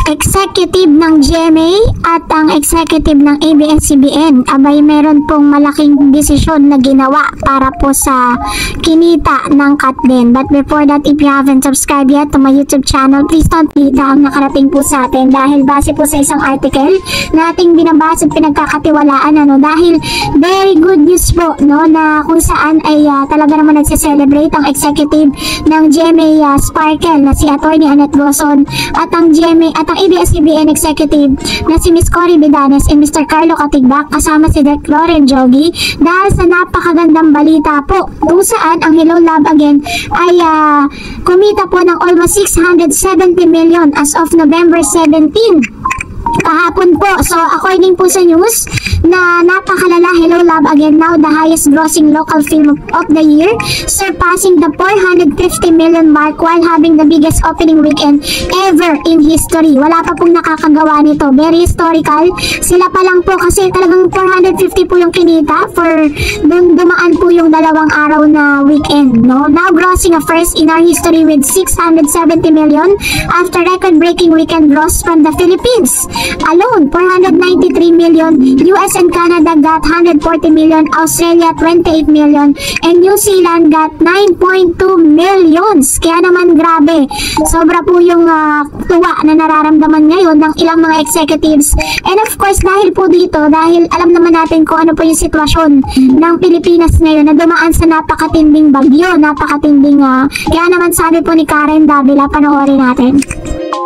Executive ng GMA at ang executive ng ABS-CBN, abay meron pong malaking desisyon na ginawa para po sa kinita ng Katden. But before that, if you haven't subscribed yet to my YouTube channel, please don't hit ang nakarating po sa atin dahil base po sa isang article na ating binabasa at pinagkakatiwalaan, dahil very good news po, na kung saan ay talaga naman nagse-celebrate ang executive ng GMA Sparkle na si Attorney Annette Gozon at ang GMA at ang ABS-CBN executive na si Ms. Cory Bidanes and Mr. Carlo Katigbak kasama si Direk Loren Jogi dahil sa napakagandang balita po kung saan ang Hello Love Again ay kumita po ng almost 670 million as of November 17 kahapon po. So according po sa news na napakalala, Hello Love Again now the highest grossing local film of the year, surpassing the 450 million mark while having the biggest opening weekend ever in history. Wala pa pong nakakagawa nito. Very historical. Sila pa lang po kasi talagang 450 po yung kinita for dumaan po yung dalawang araw na weekend. Now grossing a first in our history with 670 million after record-breaking weekend gross from the Philippines alone. 493 million. US and Canada got 140 million, Australia 28 million, and New Zealand got 9.2 millions. Kaya naman grabe, sobra po yung tuwa na nararamdaman ngayon ng ilang mga executives. And of course, dahil po dito, dahil alam naman natin kung ano po yung sitwasyon ng Pilipinas ngayon na dumaan sa napakatinding bagyo, napakatinding kaya naman sabi po ni Karen Davila, panoorin natin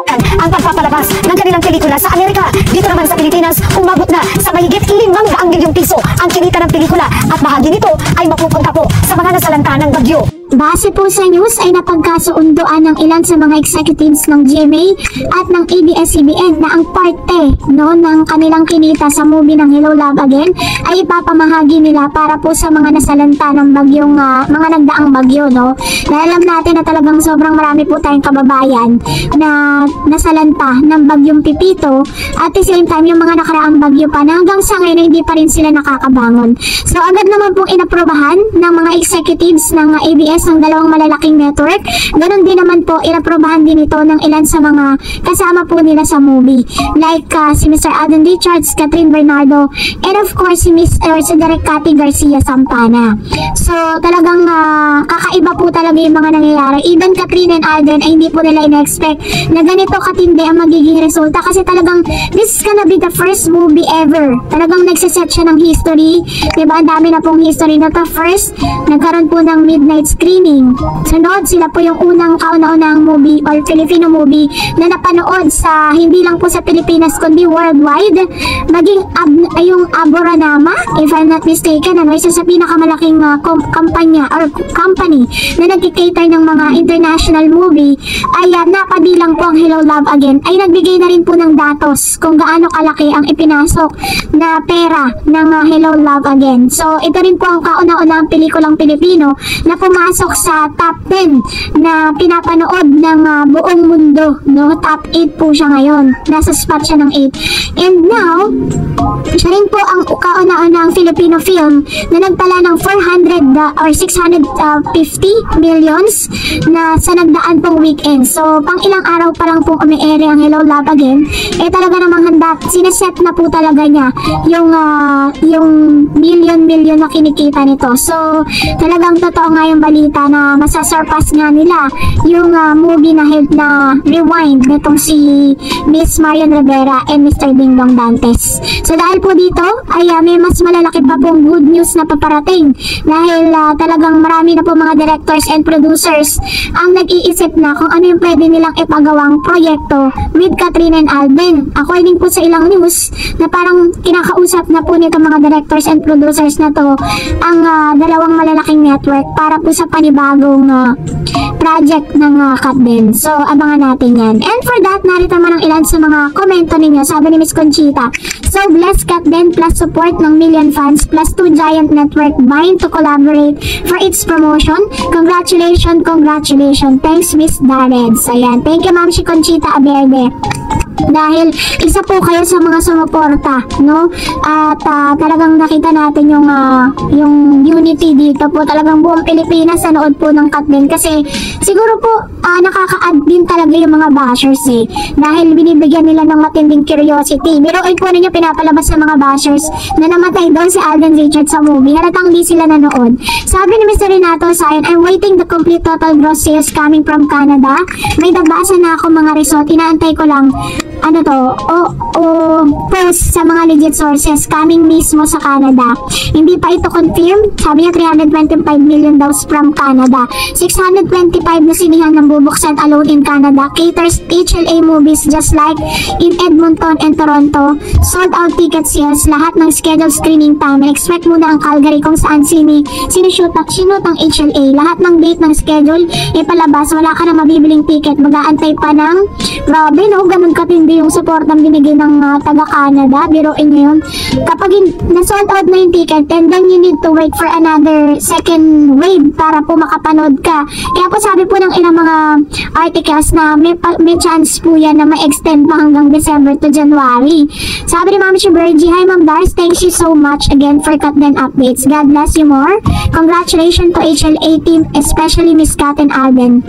ang pagpapalabas ng kanilang pelikula sa Amerika. Dito naman sa Pilipinas, umabot na sa mahigit 500 milyong piso ang kinita ng pelikula at bahagi nito ay mapupunta po sa mga nasalanta ng bagyo. Base po sa news ay napagkasuunduan ng ilan sa mga executives ng GMA at ng ABS-CBN na ang parte ng kanilang kinita sa movie ng Hello Love Again ay ipapamahagi nila para po sa mga nasalanta ng bagyong mga nagdaang bagyo. Dahil alam natin na talagang sobrang marami po tayong kababayan na nasalanta ng bagyong Pipito at the same time yung mga nakaraang bagyo pa na hanggang sa ngayon hindi pa rin sila nakakabangon. So agad naman pong inaprobahan ng mga executives ng ABS ng dalawang malalaking network. Ganon din naman po, inaprobahan din ito ng ilan sa mga kasama po nila sa movie. Like si Mr. Alden Richards, Catherine Bernardo, and of course si Direk Cathy Garcia Sampana. So talagang kakaiba po talaga yung mga nangyayari. Even Catherine and Alden ay hindi po nila in-expect na ganito katindi ang magiging resulta kasi talagang this is gonna be the first movie ever. Talagang nagsiset siya ng history. Diba? Ang dami na pong history na to. First, nagkaroon po ng midnight screening. Sunod, sila po yung unang kauna-unang movie or Filipino movie na napanood sa hindi lang po sa Pilipinas kundi worldwide. Maging yung Aboranama, if I'm not mistaken, isa sa pinakamalaking kampanya or company na nag-cater ng mga international movie ay napabilang po ang Hello Love Again ay nagbigay na rin po ng datos kung gaano kalaki ang ipinasok na pera ng Hello Love Again. So ito rin po ang kauna-unang pelikulang Pilipino na pumasok sa top 10 na pinapanood ng buong mundo. Top 8 po siya ngayon. Nasa spot siya ng 8. And now, siya rin po ang kauna-unang Filipino film na nagtala ng 400 or 650 millions na sa nagdaan pong weekend. So, pang ilang araw pa lang pong umi-ere ang Hello Love Again, talaga namang handa, sineset na po talaga niya yung million na kinikita nito. So, talagang totoo nga yung balita na masasurpass nga nila yung movie na Rewind nitong si Miss Marian Rivera and Mr. Dingdong Dantes. So dahil po dito ay may mas malalaki pa pong good news na paparating dahil talagang marami na po mga directors and producers ang nag-iisip na kung ano yung pwede nilang ipagawang proyekto with Catherine and Alden. According po sa ilang news na parang kinakausap na po nito mga directors and producers na to ang dalawang malalaking network para po sa panibagong project ng Katden. So, abangan natin yan. And for that, narito naman ang ilan sa mga komento ninyo. Sabi ni Miss Conchita, so bless Katden plus support ng million fans plus 2 giant network bind to collaborate for its promotion. Congratulations. Thanks, Miss Dareds. Ayan. Thank you, Ma'am si Conchita Aberde. Dahil isa po kayo sa mga sumuporta, at talagang nakita natin yung unity dito po. Talagang buong Pilipinas nanood po ng Katden kasi Siguro po, nakaka-add din talaga yung mga bashers eh. Dahil binibigyan nila ng matinding curiosity. Pero ay po ninyo pinapalabas ng mga bashers na namatay doon si Alden Richards sa movie. Halatang di sila nanood. Sabi ni Mr. Renato Sayan, I'm waiting the complete total gross sales coming from Canada. May nabasa na ako mga result. Inaantay ko lang post sa mga legit sources coming mismo sa Canada. Hindi pa ito confirm. Sabi niya 325 million daw from Canada. 625 na sinihan ng bubuksan alone in Canada. Caters HLA movies just like in Edmonton and Toronto. Sold out ticket sales. Lahat ng scheduled screening time. Expect muna ang Calgary kung saan sinushoot ang HLA. Lahat ng date ng schedule ipalabas. Wala ka na mabibiling ticket. Mag-aantay pa ng grabe no, ganun katindi yung support ng binigay ng taga-Canada. Biruin nyo yun. Kapag na-sold out na yung ticket, and then you need to wait for another second wave para po makapanood ka. Kaya po sabi po ng ilang mga articles na may chance po yan na ma-extend pa hanggang December to January. Sabi ni Ma'am Shibergy, hi Ma'am Dars, thank you so much again for Katden updates. God bless you more. Congratulations to HLA team, especially Miss Kat and Alden.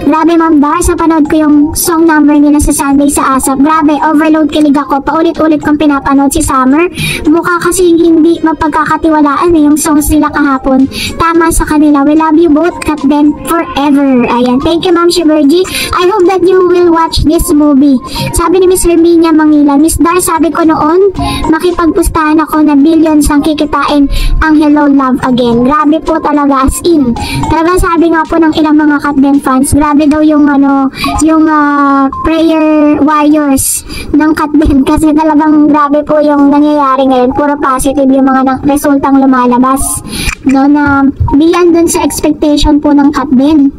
Grabe Ma'am Dars, napanood ko yung song number nila sa Sunday sa ASAP. Grabe, overload kilig ako. Paulit-ulit kong pinapanood si Summer. Mukha kasi hindi mapagkakatiwalaan yung songs nila kahapon. Tama sa kanila. We love you both, Katden, forever. Ayan. Thank you, Ma'am Shibergy. I hope that you will watch this movie. Sabi ni Miss Herminia Mangila, Miss Dar, sabi ko noon, makipagpustahan ako na billions ang kikitain ang Hello Love Again. Grabe po talaga, as in. Talaga sabi nga po ng ilang mga Katden fans, grabe daw yung prayer warriors ng Katden kasi talagang grabe po yung nangyayari ngayon. Puro positive yung mga resultang lumalabas, no, na beyond dun sa expectation po ng Katden.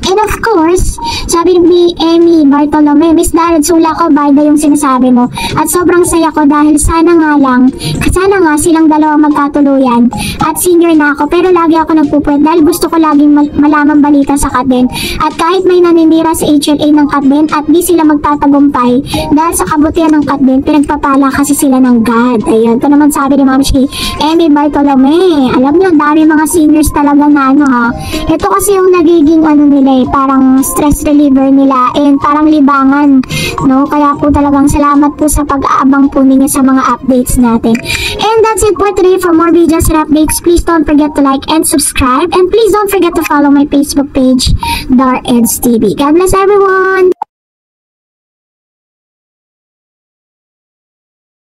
And of course, sabi ni Emmy Bartolome, Miss Darren, sula ko barda yung sinasabi mo. At sobrang saya ko dahil sana nga silang dalawa magkatuluyan. At senior na ako, pero lagi ako nagpupuwet dahil gusto ko laging malaman balita sa Katden. At kahit may naninira sa HLA ng Katden at di sila magtatagumpay dahil sa kabutihan ng Katden, pinagpapala kasi sila ng God. Ayun, ito naman sabi ni Ma'am Emmy Bartolome. Alam niyo, dami mga seniors talaga na ha. Ito kasi yung nagiging nila parang stress reliever nila and parang libangan, no? Kaya po talagang salamat po sa pag-aabang po ninyo sa mga updates natin. And that's it for today. For more videos and updates, please don't forget to like and subscribe, and please don't forget to follow my Facebook page, Dar Eds TV. God bless everyone!